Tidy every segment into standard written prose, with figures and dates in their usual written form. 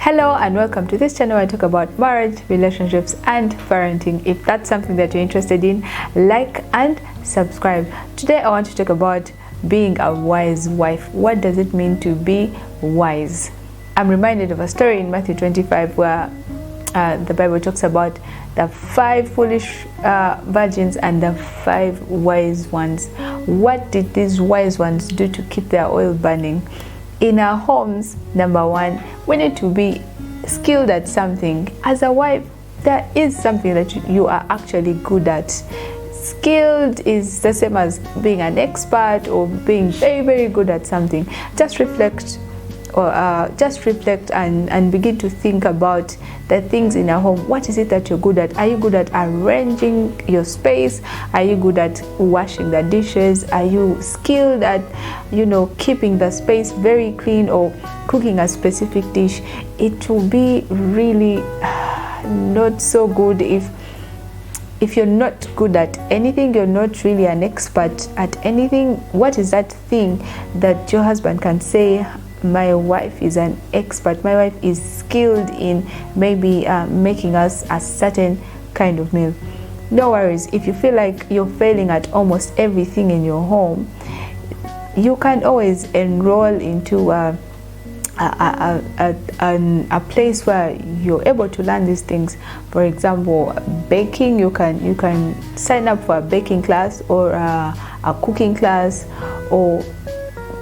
Hello and welcome to this channel where I talk about marriage, relationships and parenting. If that's something that you're interested in, like and subscribe. Today I want to talk about being a wise wife. What does it mean to be wise? I'm reminded of a story in Matthew 25 where the Bible talks about the 5 foolish virgins and the 5 wise ones. What did these wise ones do to keep their oil burning? In our homes, number one, we need to be skilled at something. As a wife, there is something that you are actually good at. Skilled is the same as being an expert or being very, very good at something. Just reflect and begin to think about the things in a home. What is it that you're good at? Are you good at arranging your space? Are you good at washing the dishes? Are you skilled at, keeping the space very clean or cooking a specific dish? It will be really not so good if you're not good at anything, you're not really an expert at anything. What is that thing that your husband can say, my wife is an expert, my wife is skilled in maybe making us a certain kind of meal? No worries. If you feel like you're failing at almost everything in your home, you can always enroll into a place where you're able to learn these things. For example, baking, you can sign up for a baking class or a cooking class, or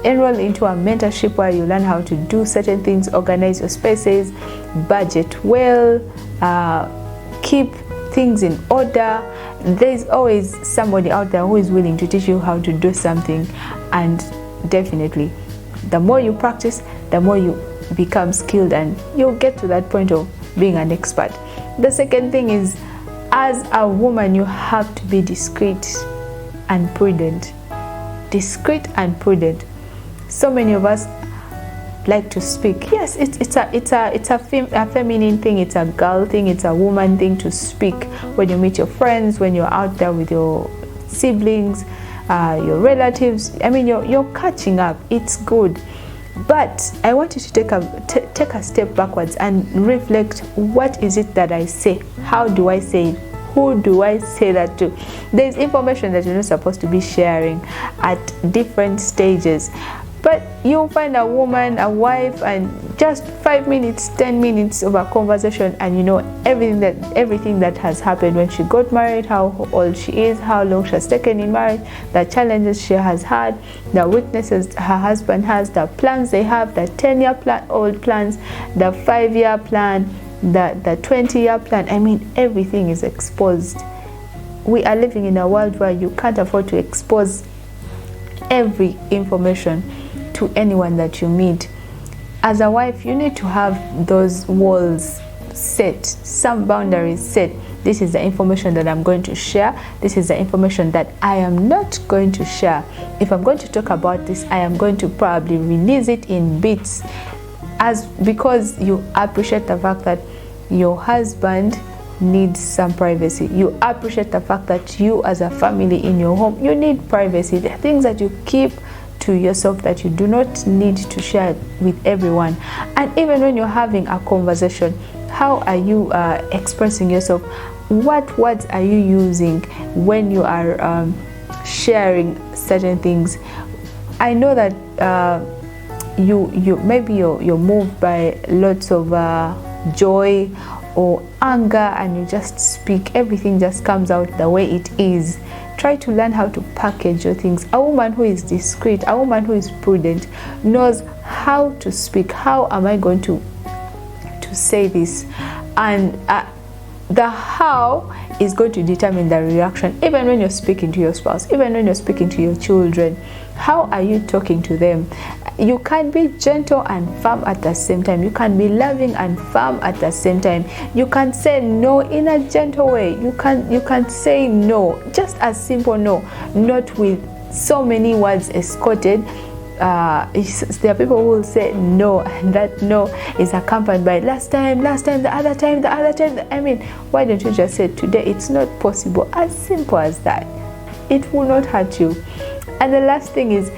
enroll into a mentorship where you learn how to do certain things, organize your spaces, budget well, keep things in order. There's always somebody out there who is willing to teach you how to do something, and definitely the more you practice, the more you become skilled and you'll get to that point of being an expert. The second thing is, as a woman, you have to be discreet and prudent. Discreet and prudent. So many of us like to speak. Yes, it's a feminine thing, it's a girl thing, it's a woman thing to speak when you meet your friends, when you're out there with your siblings, your relatives. I mean, you're catching up. It's good. But I want you to take a step backwards and reflect. What is it that I say? How do I say it? Who do I say that to? There's information that you're not supposed to be sharing at different stages. But you'll find a woman, a wife, and just 5 minutes, 10 minutes of a conversation, and you know everything that has happened when she got married, how old she is, how long she has taken in marriage, the challenges she has had, the weaknesses her husband has, the plans they have, the 10-year old plans, the 5-year plan, the 20-year plan. I mean, everything is exposed. We are living in a world where you can't afford to expose every information to anyone that you meet. As a wife, you need to have those walls set, some boundaries set. This is the information that I'm going to share. This is the information that I am not going to share. If I'm going to talk about this, I am going to probably release it in bits, because you appreciate the fact that your husband needs some privacy. You appreciate the fact that you as a family in your home, you need privacy. The things that you keep to yourself that you do not need to share with everyone. And even when you're having a conversation, how are you expressing yourself? What words are you using when you are sharing certain things? I know that you're moved by lots of joy or anger, and you just speak. Everything just comes out the way it is. Try to learn how to package your things. A woman who is discreet, a woman who is prudent, knows how to speak. How am I going to say this? And the how is going to determine the reaction. Even when you're speaking to your spouse, even when you're speaking to your children, how are you talking to them? You can be gentle and firm at the same time. You can be loving and firm at the same time. You can say no in a gentle way. You can say no, just a simple no, not with so many words escorted. There are people who will say no, and that no is accompanied by last time, the other time. I mean, why don't you just say today it's not possible? As simple as that. It will not hurt you. And the last thing is,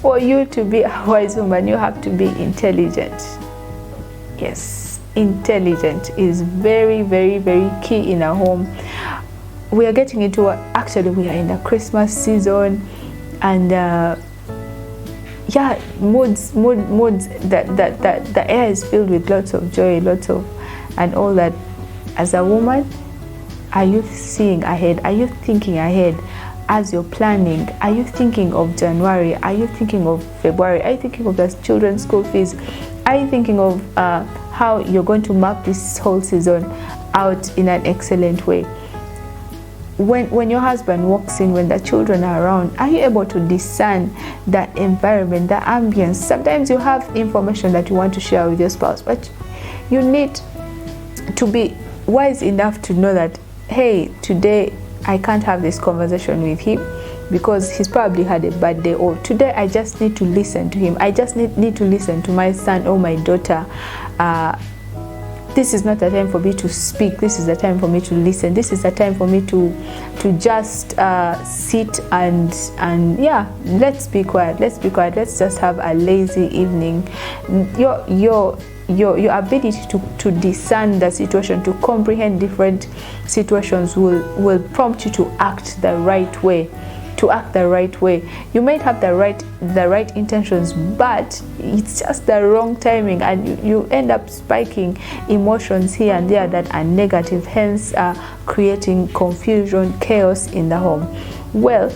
for you to be a wise woman, you have to be intelligent. Yes. intelligent is very, very, very key in a home. We are getting into actually we are in the Christmas season, and yeah, moods that the air is filled with lots of joy, lots of and all that. As a woman, are you seeing ahead? Are you thinking ahead as you're planning? Are you thinking of January? Are you thinking of February? Are you thinking of the children's school fees? Are you thinking of how you're going to map this whole season out in an excellent way? When your husband walks in, when the children are around, are you able to discern the environment, the ambience? Sometimes you have information that you want to share with your spouse, but you need to be wise enough to know that, hey, today I can't have this conversation with him because he's probably had a bad day, or today I just need to listen to him. I just need to listen to my son or my daughter. This is not a time for me to speak. This is a time for me to listen. This is a time for me to just sit and yeah, let's be quiet. Let's be quiet. Let's just have a lazy evening. Your ability to discern the situation, to comprehend different situations will prompt you to act the right way. You might have the right intentions, but it's just the wrong timing, and you end up spiking emotions here and there that are negative, hence creating confusion, chaos in the home. Well,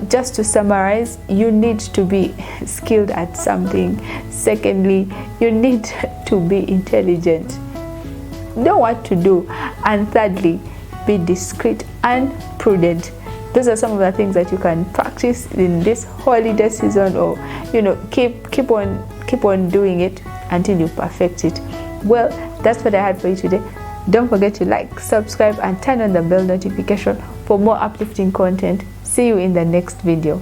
just to summarize, you need to be skilled at something. Secondly, you need to be intelligent, know what to do. And thirdly, be discreet and prudent. Those are some of the things that you can practice in this holiday season, or keep on doing it until you perfect it. Well, that's what I had for you today. Don't forget to like, subscribe, and turn on the bell notification for more uplifting content. See you in the next video.